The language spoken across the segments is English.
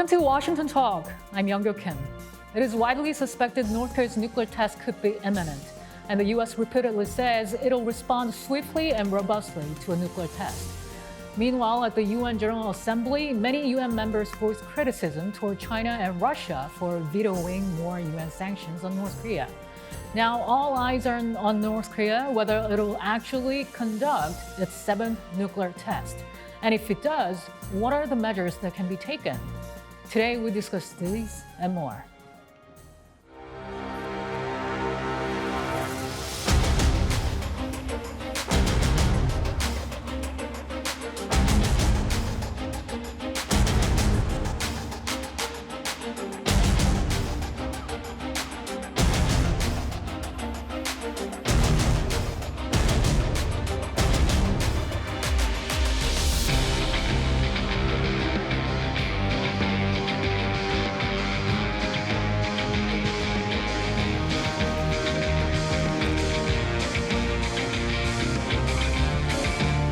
Welcome to Washington Talk. I'm Newcomb. It is widely suspected North Korea's nuclear test could be imminent, and the U.S. repeatedly says it'll respond swiftly and robustly to a nuclear test. Meanwhile, at the UN General Assembly, many UN members voiced criticism toward China and Russia for vetoing more UN sanctions on North Korea. Now, all eyes are on North Korea, whether it'll actually conduct its 7th nuclear test. And if it does, what are the measures that can be taken? Today, we discuss these and more.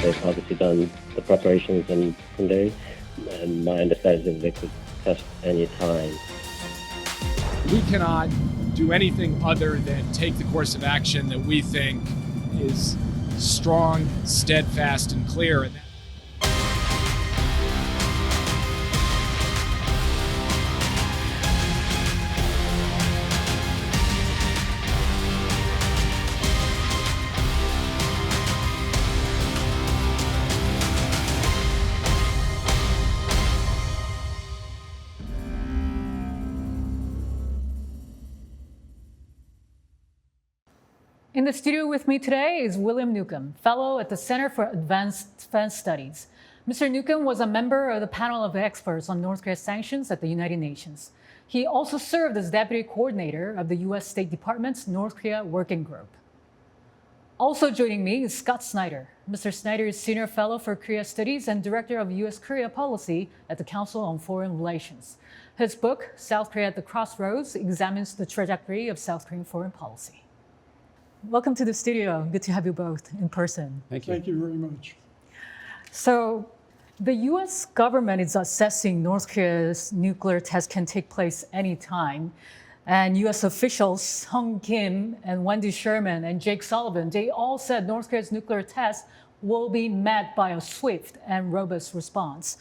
They've obviously done the preparations and my understanding is they could test any time. We cannot do anything other than take the course of action that we think is strong, steadfast, and clear. In the studio with me today is William Newcomb, fellow at the Center for Advanced Defense Studies. Mr. Newcomb was a member of the panel of experts on North Korea sanctions at the United Nations. He also served as deputy coordinator of the U.S. State Department's North Korea Working Group. Also joining me is Scott Snyder. Mr. Snyder is senior fellow for Korea Studies and director of U.S.-Korea Policy at the Council on Foreign Relations. His book, South Korea at the Crossroads, examines the trajectory of South Korean foreign policy. Welcome to the studio. Good to have you both in person. Thank you. Thank you very much. So, the U.S. government is assessing North Korea's nuclear test can take place anytime. And U.S. officials, Sung Kim and Wendy Sherman and Jake Sullivan, they all said North Korea's nuclear test will be met by a swift and robust response.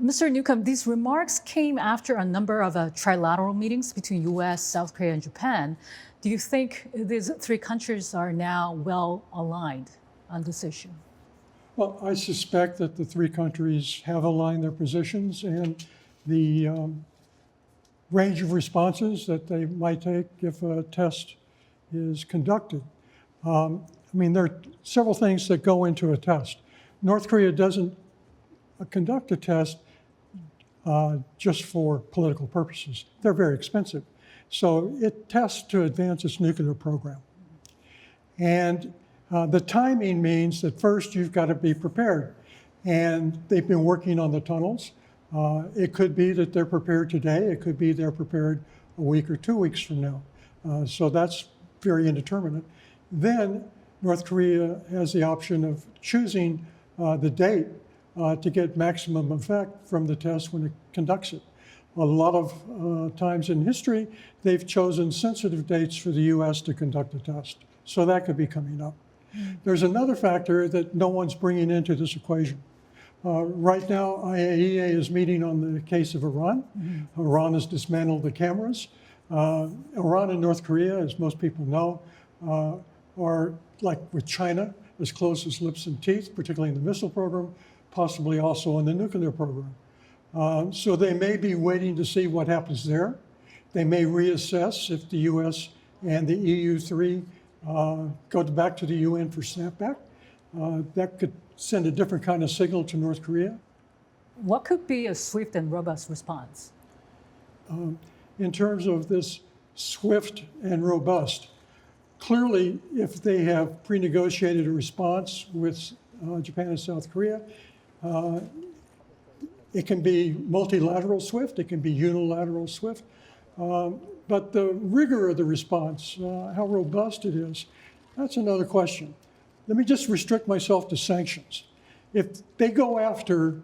Mr. Newcomb, these remarks came after a number of trilateral meetings between U.S., South Korea, and Japan. Do you think these three countries are now well aligned on this issue? Well, I suspect that the three countries have aligned their positions, and the range of responses that they might take if a test is conducted. There are several things that go into a test. North Korea doesn't conduct a test just for political purposes. They're very expensive. So it tests to advance its nuclear program. And the timing means that first you've got to be prepared. And they've been working on the tunnels. It could be that they're prepared today. It could be they're prepared a week or 2 weeks from now. So that's very indeterminate. Then North Korea has the option of choosing the date to get maximum effect from the test when it conducts it. A lot of times in history, they've chosen sensitive dates for the U.S. to conduct a test. So that could be coming up. There's another factor that no one's bringing into this equation. Right now, IAEA is meeting on the case of Iran. Iran has dismantled the cameras. Iran and North Korea, as most people know, are like with China, as close as lips and teeth, particularly in the missile program, possibly also in the nuclear program. So they may be waiting to see what happens there. They may reassess if the U.S. and the EU3 go back to the UN for snapback. That could send a different kind of signal to North Korea. What could be a swift and robust response? In terms of this swift and robust, clearly, if they have pre-negotiated a response with Japan and South Korea, it can be multilateral swift, it can be unilateral swift, but the rigor of the response, how robust it is, that's another question. Let me just restrict myself to sanctions. If they go after,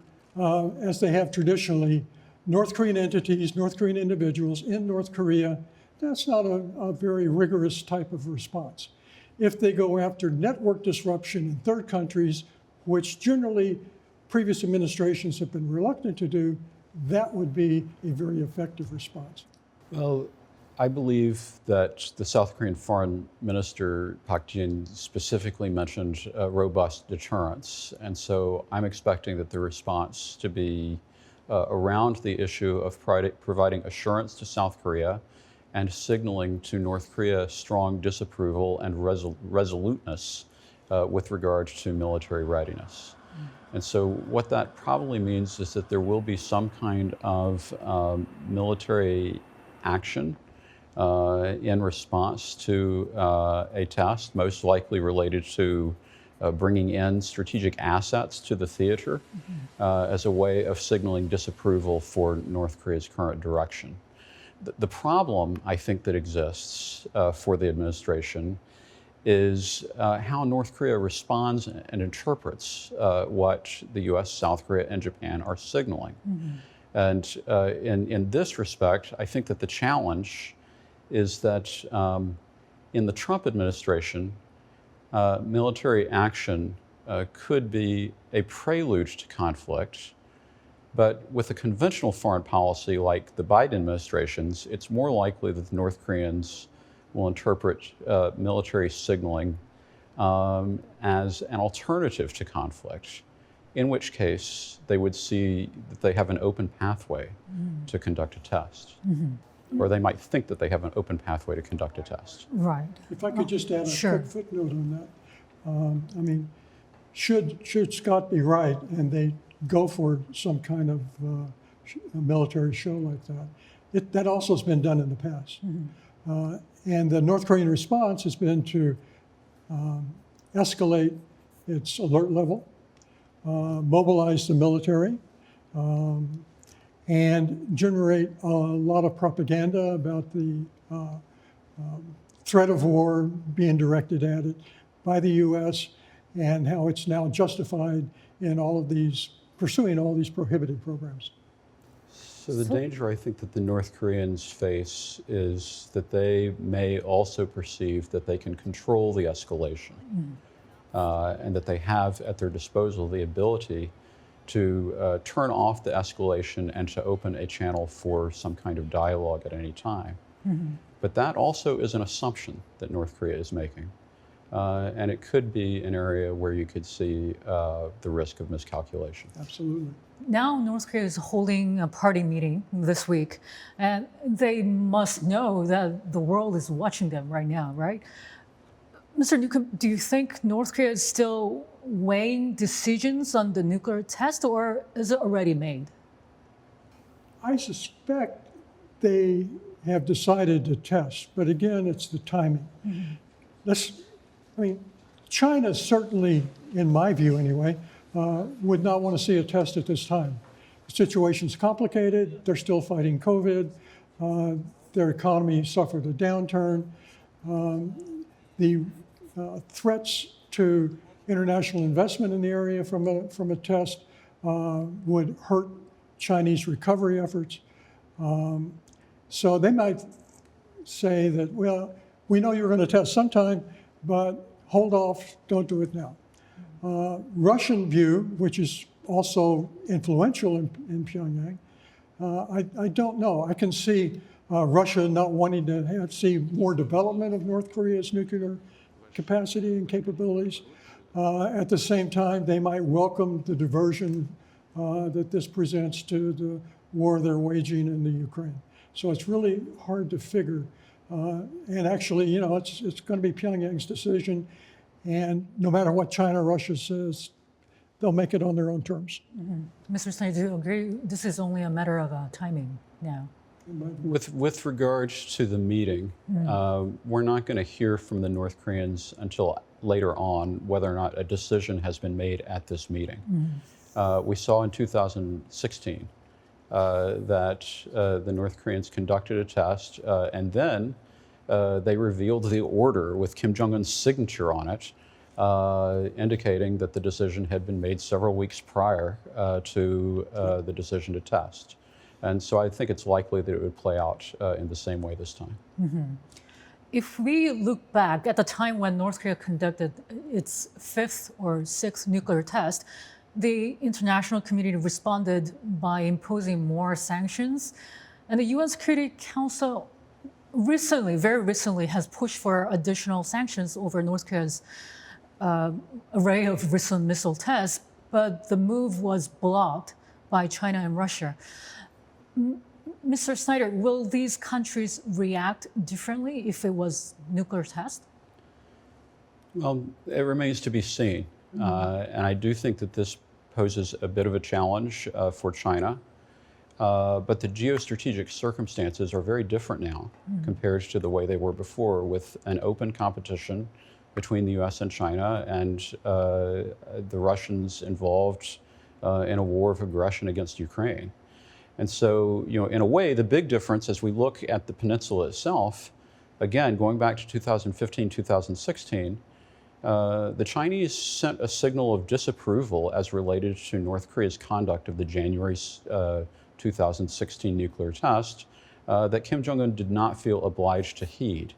as they have traditionally, North Korean entities, North Korean individuals in North Korea, that's not a very rigorous type of response. If they go after network disruption in third countries, which generally previous administrations have been reluctant to do, that would be a very effective response. Well, I believe that the South Korean Foreign Minister Park Jin specifically mentioned robust deterrence, and so I'm expecting that the response to be around the issue of providing assurance to South Korea and signaling to North Korea strong disapproval and resoluteness with regard to military readiness. And so what that probably means is that there will be some kind of military action in response to a test, most likely related to bringing in strategic assets to the theater as a way of signaling disapproval for North Korea's current direction. The problem, I think, that exists for the administration is how North Korea responds and interprets what the US, South Korea, and Japan are signaling. And in this respect, I think that the challenge is that in the Trump administration, military action could be a prelude to conflict, but with a conventional foreign policy like the Biden administration's, it's more likely that the North Koreans will interpret military signaling as an alternative to conflict, in which case they would see that they have an open pathway to conduct a test. Or they might think that they have an open pathway to conduct a test. Right. If I could just add a Sure. quick footnote on that. I mean, should Scott be right and they go for some kind of a military show like that, that also has been done in the past. And the North Korean response has been to escalate its alert level, mobilize the military, and generate a lot of propaganda about the threat of war being directed at it by the US and how it's now justified in all of these, pursuing all these prohibited programs. So the danger I think that the North Koreans face is that they may also perceive that they can control the escalation and that they have at their disposal the ability to turn off the escalation and to open a channel for some kind of dialogue at any time. But that also is an assumption that North Korea is making. And it could be an area where you could see the risk of miscalculation. Absolutely. Now North Korea is holding a party meeting this week, and they must know that the world is watching them right now, right? Mr. Newcomb, do you think North Korea is still weighing decisions on the nuclear test, or is it already made? I suspect they have decided to test, but again, it's the timing. China certainly, in my view anyway, would not want to see a test at this time. The situation's complicated. They're still fighting COVID. Their economy suffered a downturn. The threats to international investment in the area from a test would hurt Chinese recovery efforts. So they might say that, well, we know you're going to test sometime, but hold off, don't do it now. Russian view, which is also influential in Pyongyang, I don't know. I can see Russia not wanting to see more development of North Korea's nuclear capacity and capabilities. At the same time, they might welcome the diversion that this presents to the war they're waging in the Ukraine. So it's really hard to figure. And actually, it's going to be Pyongyang's decision. And no matter what China or Russia says, they'll make it on their own terms. Mr. Snyder, do you agree this is only a matter of timing now? With regards to the meeting, we're not going to hear from the North Koreans until later on whether or not a decision has been made at this meeting. We saw in 2016 that the North Koreans conducted a test and then they revealed the order with Kim Jong-un's signature on it, indicating that the decision had been made several weeks prior to the decision to test. And so I think it's likely that it would play out in the same way this time. If we look back at the time when North Korea conducted its 5th or 6th nuclear test, the international community responded by imposing more sanctions. And the UN Security Council recently, very recently, has pushed for additional sanctions over North Korea's array of recent missile tests, but the move was blocked by China and Russia. Mr. Snyder, will these countries react differently if it was nuclear test? Well, it remains to be seen. And I do think that this poses a bit of a challenge for China. But the geostrategic circumstances are very different now compared to the way they were before, with an open competition between the US and China, and the Russians involved in a war of aggression against Ukraine. And so, in a way, the big difference as we look at the peninsula itself, again, going back to 2015, 2016, the Chinese sent a signal of disapproval as related to North Korea's conduct of the January 2016 nuclear test that Kim Jong-un did not feel obliged to heed.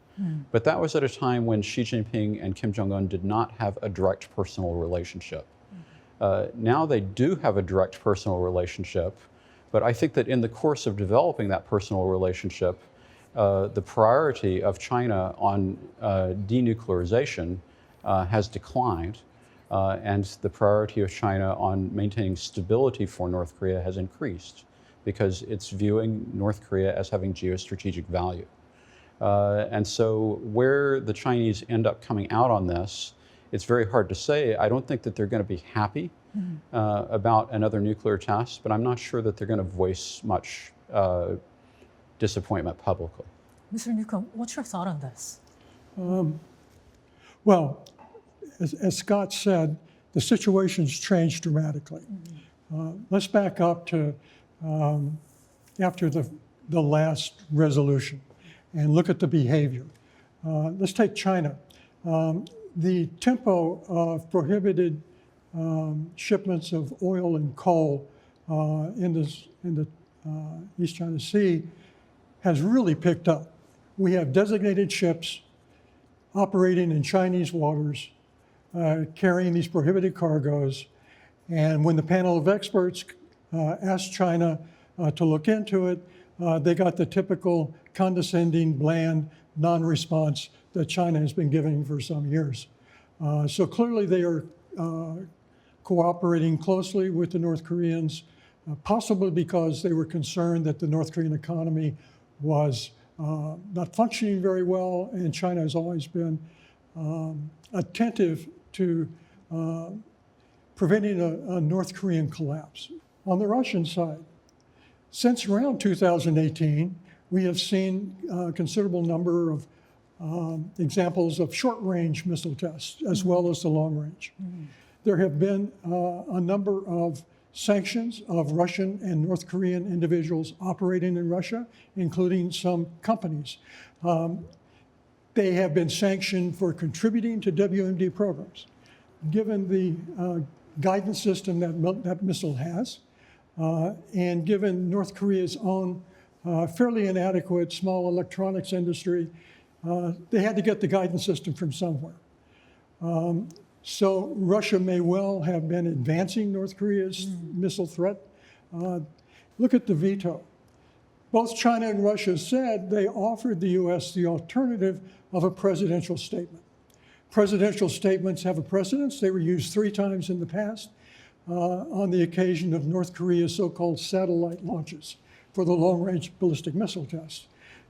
But that was at a time when Xi Jinping and Kim Jong-un did not have a direct personal relationship. Now they do have a direct personal relationship, but I think that in the course of developing that personal relationship, the priority of China on denuclearization has declined, and the priority of China on maintaining stability for North Korea has increased, because it's viewing North Korea as having geostrategic value. And so where the Chinese end up coming out on this, it's very hard to say. I don't think that they're going to be happy about another nuclear test, but I'm not sure that they're going to voice much disappointment publicly. Mr. Newcomb, what's your thought on this? Well, as Scott said, the situation's changed dramatically. Let's back up to after the last resolution and look at the behavior. Let's take China. The tempo of prohibited shipments of oil and coal in the East China Sea has really picked up. We have designated ships operating in Chinese waters, carrying these prohibited cargoes. And when the panel of experts asked China to look into it, they got the typical condescending, bland, non-response that China has been giving for some years. So clearly they are cooperating closely with the North Koreans, possibly because they were concerned that the North Korean economy was not functioning very well, and China has always been attentive to preventing a North Korean collapse. On the Russian side, since around 2018, we have seen a considerable number of examples of short-range missile tests, as well as the long-range. There have been a number of sanctions of Russian and North Korean individuals operating in Russia, including some companies. They have been sanctioned for contributing to WMD programs. Given the guidance system that missile has, and given North Korea's own fairly inadequate small electronics industry, they had to get the guidance system from somewhere. So Russia may well have been advancing North Korea's missile threat. Look at the veto. Both China and Russia said they offered the US the alternative of a presidential statement. Presidential statements have a precedence. They were used 3 times in the past on the occasion of North Korea's so-called satellite launches for the long-range ballistic missile test.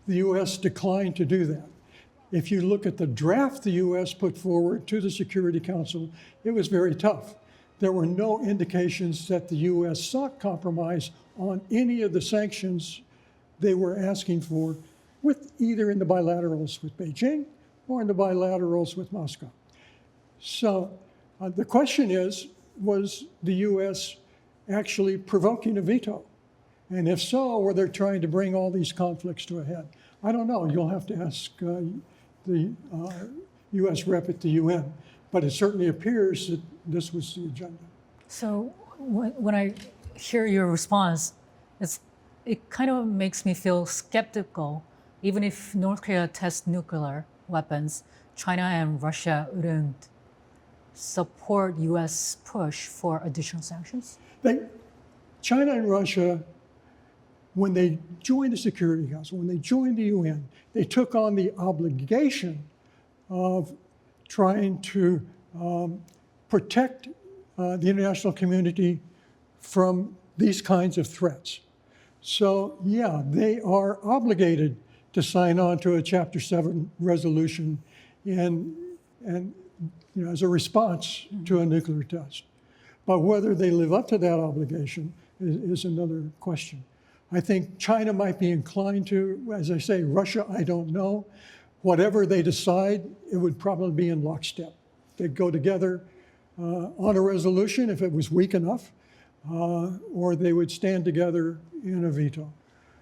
The US declined to do that. If you look at the draft the US put forward to the Security Council, it was very tough. There were no indications that the US sought compromise on any of the sanctions they were asking for, with either in the bilaterals with Beijing or in the bilaterals with Moscow. So the question is, was the US actually provoking a veto? And if so, were they trying to bring all these conflicts to a head? I don't know. You'll have to ask the US rep at the UN. But it certainly appears that this was the agenda. So when I hear your response, it's it kind of makes me feel skeptical. Even if North Korea tests nuclear weapons, China and Russia wouldn't support U.S. push for additional sanctions? China and Russia, when they joined the Security Council, when they joined the UN, they took on the obligation of trying to protect the international community from these kinds of threats. So, yeah, they are obligated to sign on to a Chapter 7 resolution and as a response to a nuclear test. But whether they live up to that obligation is another question. I think China might be inclined to, as I say, Russia, I don't know. Whatever they decide, it would probably be in lockstep. They'd go together on a resolution if it was weak enough, or they would stand together in a veto.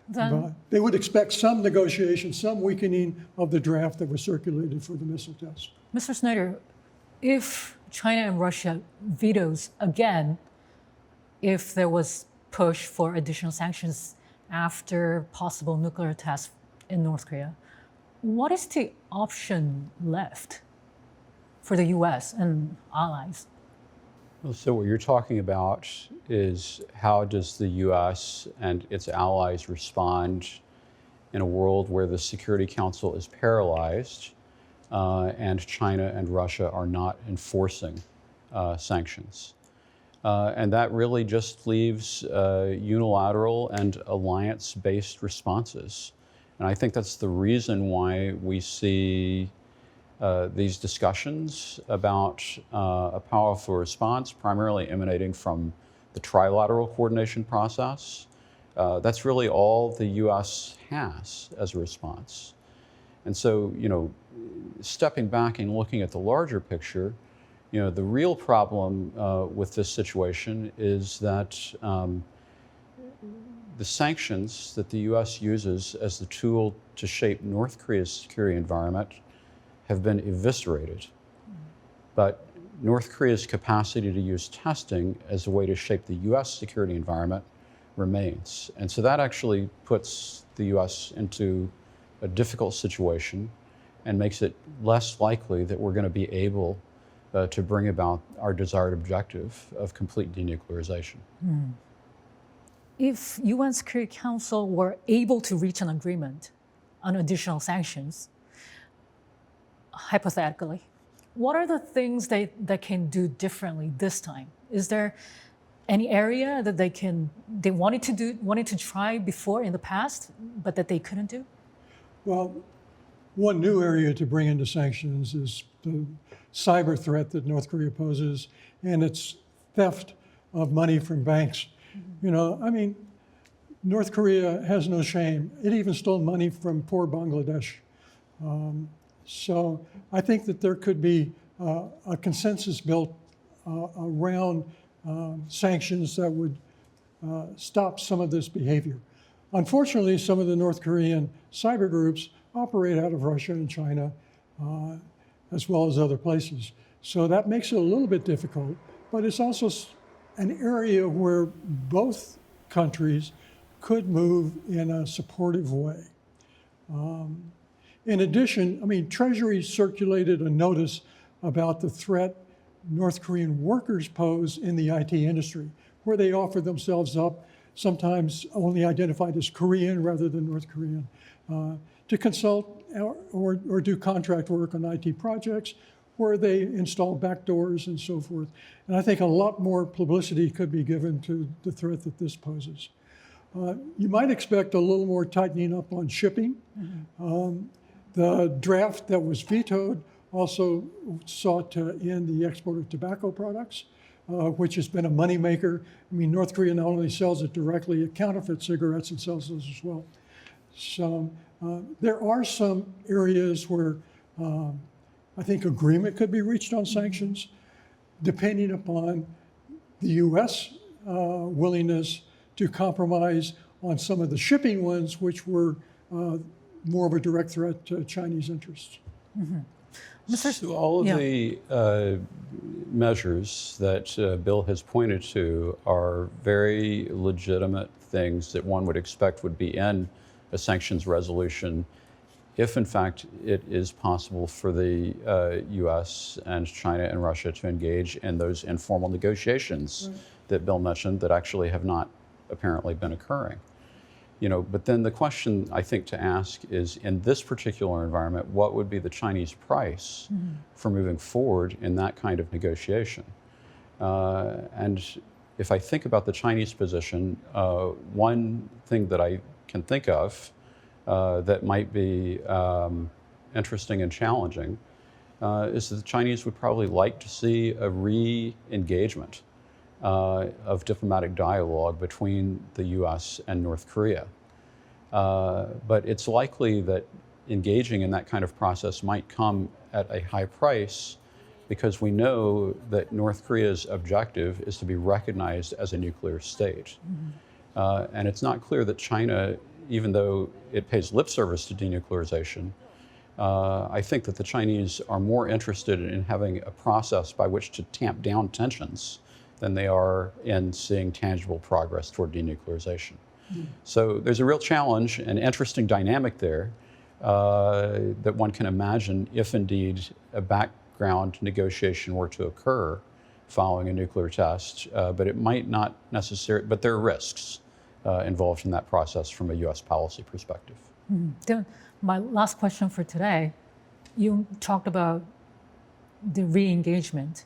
But they would expect some negotiation, some weakening of the draft that was circulated for the missile test. Mr. Snyder, if China and Russia vetoes again, if there was push for additional sanctions after possible nuclear tests in North Korea, what is the option left for the U.S. and allies? So what you're talking about is how does the U.S. and its allies respond in a world where the Security Council is paralyzed and China and Russia are not enforcing sanctions. And that really just leaves unilateral and alliance-based responses. And I think that's the reason why we see these discussions about a powerful response, primarily emanating from the trilateral coordination process. That's really all the U.S. has as a response. And so, stepping back and looking at the larger picture, the real problem with this situation is that the sanctions that the U.S. uses as the tool to shape North Korea's security environment have been eviscerated. But North Korea's capacity to use testing as a way to shape the U.S. security environment remains. And so that actually puts the U.S. into a difficult situation and makes it less likely that we're going to be able to bring about our desired objective of complete denuclearization. If UN Security Council were able to reach an agreement on additional sanctions, hypothetically, what are the things they can do differently this time? Is there any area that they wanted to try before in the past, but that they couldn't do? Well, one new area to bring into sanctions is the cyber threat that North Korea poses and its theft of money from banks. North Korea has no shame. It even stole money from poor Bangladesh. So I think that there could be a consensus built around sanctions that would stop some of this behavior. Unfortunately, some of the North Korean cyber groups operate out of Russia and China, as well as other places. So that makes it a little bit difficult, but it's also an area where both countries could move in a supportive way. In addition, Treasury circulated a notice about the threat North Korean workers pose in the IT industry, where they offer themselves up, sometimes only identified as Korean rather than North Korean, to consult or do contract work on IT projects, where they install backdoors and so forth. And I think a lot more publicity could be given to the threat that this poses. You might expect a little more tightening up on shipping. The draft that was vetoed also sought to end the export of tobacco products, which has been a moneymaker. North Korea not only sells it directly, it counterfeits cigarettes and sells those as well. So there are some areas where I think agreement could be reached on sanctions, depending upon the U.S. Willingness to compromise on some of the shipping ones, which were more of a direct threat to Chinese interests. So all of the measures that Bill has pointed to are very legitimate things that one would expect would be in a sanctions resolution if, in fact, it is possible for the U.S. and China and Russia to engage in those informal negotiations that Bill mentioned that actually have not apparently been occurring. But then the question I think to ask is, in this particular environment, what would be the Chinese price for moving forward in that kind of negotiation? And if I think about the Chinese position, one thing that I can think of that might be interesting and challenging is that the Chinese would probably like to see a re-engagement of diplomatic dialogue between the U.S. and North Korea. But it's likely that engaging in that kind of process might come at a high price because we know that North Korea's objective is to be recognized as a nuclear state. And it's not clear that China, even though it pays lip service to denuclearization, I think that the Chinese are more interested in having a process by which to tamp down tensions than they are in seeing tangible progress toward denuclearization. So there's a real challenge and interesting dynamic there that one can imagine if indeed a background negotiation were to occur following a nuclear test, but it might not necessarily, but there are risks involved in that process from a U.S. policy perspective. Then my last question for today, you talked about the re-engagement.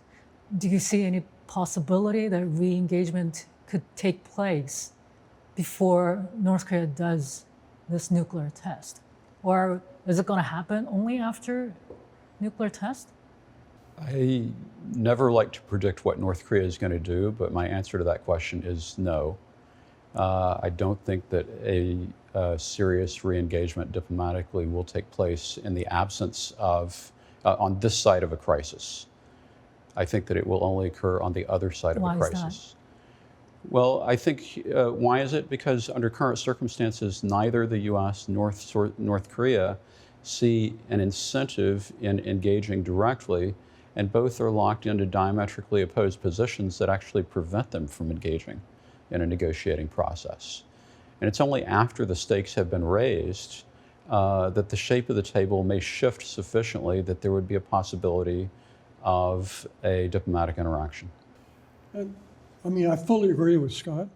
Do you see any possibility that re-engagement could take place before North Korea does this nuclear test? Or is it going to happen only after nuclear test? I never like to predict what North Korea is going to do, but my answer to that question is no. I don't think that a serious re-engagement diplomatically will take place in the absence of, on this side of a crisis. I think that it will only occur on the other side of a crisis. Why is that? Well, I think, why is it? Because under current circumstances, neither the U.S. nor North Korea see an incentive in engaging directly, and both are locked into diametrically opposed positions that actually prevent them from engaging in a negotiating process. And it's only after the stakes have been raised that the shape of the table may shift sufficiently that there would be a possibility of a diplomatic interaction. And, I fully agree with Scott.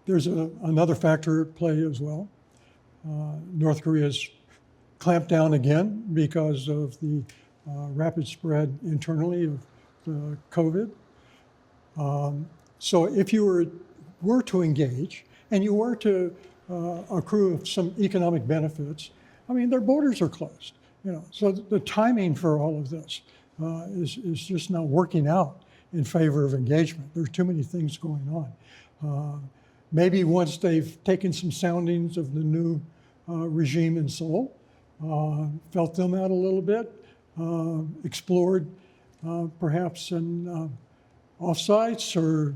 There's another factor at play as well. North Korea's clamped down again because of the rapid spread internally of the COVID. So if you were to engage and you were to accrue some economic benefits, their borders are closed. So the timing for all of this is just not working out in favor of engagement. There's too many things going on. Maybe once they've taken some soundings of the new regime in Seoul, felt them out a little bit, explored perhaps some offsites or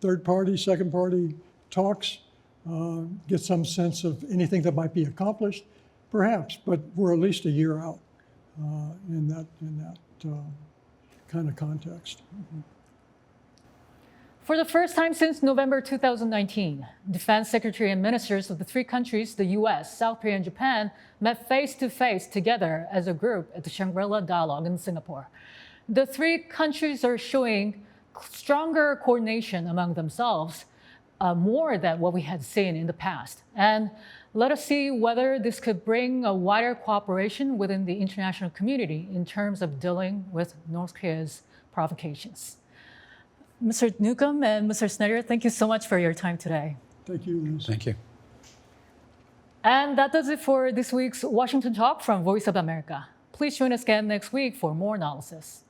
third party, second party talks, get some sense of anything that might be accomplished, perhaps, but we're at least a year out in that kind of context. For the first time since November 2019, defense secretary and ministers of the three countries, the US, South Korea, and Japan, met face-to-face together as a group at the Shangri-La Dialogue in Singapore. The three countries are showing stronger coordination among themselves, more than what we had seen in the past. And let us see whether this could bring a wider cooperation within the international community in terms of dealing with North Korea's provocations. Mr. Newcomb and Mr. Snyder, thank you so much for your time today. Thank you, Liz. Thank you. And that does it for this week's Washington Talk from Voice of America. Please join us again next week for more analysis.